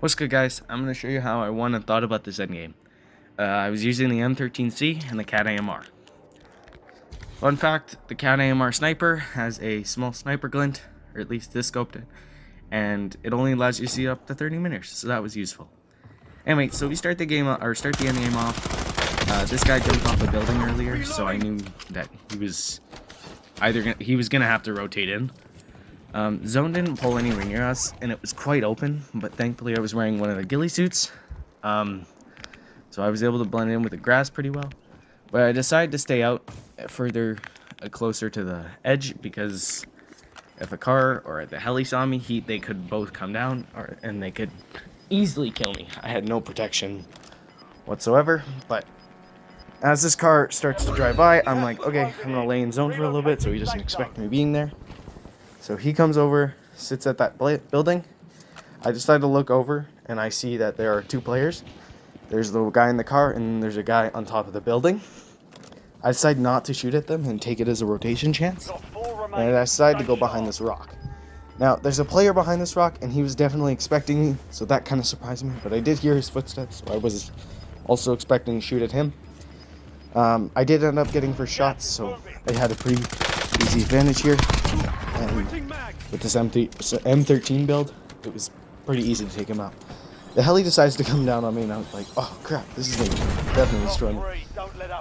What's good, guys? I'm going to show you how I won and thought about this endgame. I was using the M13C and the Cat AMR. Fun fact, the Cat AMR sniper has a small sniper glint, or at least this scoped it, and it only allows you to see up to 30 meters, so that was useful. Anyway, so we start the game, or start the endgame off. This guy jumped off a building earlier, so I knew that he was gonna have to rotate in. Zone didn't pull anywhere near us, and it was quite open, but thankfully I was wearing one of the ghillie suits, so I was able to blend in with the grass pretty well. But I decided to stay out further, closer to the edge, because if a car or the heli saw me, they could both come down, and they could easily kill me. I had no protection whatsoever, but as this car starts to drive by, I'm like, okay, I'm gonna lay in zone for a little bit so he doesn't expect me being there. So he comes over, sits at that building. I decide to look over, and I see that there are two players. There's the guy in the car, and there's a guy on top of the building. I decide not to shoot at them and take it as a rotation chance. And I decide to go behind this rock. Now, there's a player behind this rock, and he was definitely expecting me, so that kind of surprised me. But I did hear his footsteps, so I was also expecting to shoot at him. I did end up getting first shots, so I had a pretty easy advantage here. And with this M13 build, it was pretty easy to take him out. The heli decides to come down on me, and I was like, oh crap, this is going to definitely destroy me.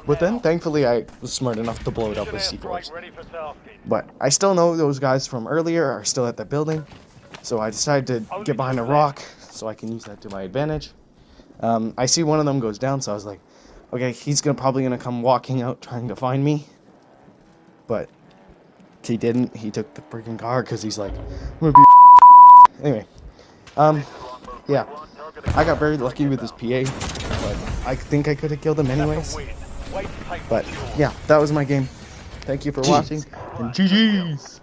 But then, thankfully, I was smart enough to blow it up with C4s. But I still know those guys from earlier are still at that building, so I decided to get behind a rock so I can use that to my advantage. I see one of them goes down, so I was like, okay, he's probably going to come walking out trying to find me. But he didn't. He took the freaking car because he's like, I'm gonna be anyway. Yeah, I got very lucky with this PA, but I think I could have killed him anyways. But yeah, that was my game. Thank you for watching, and GG's.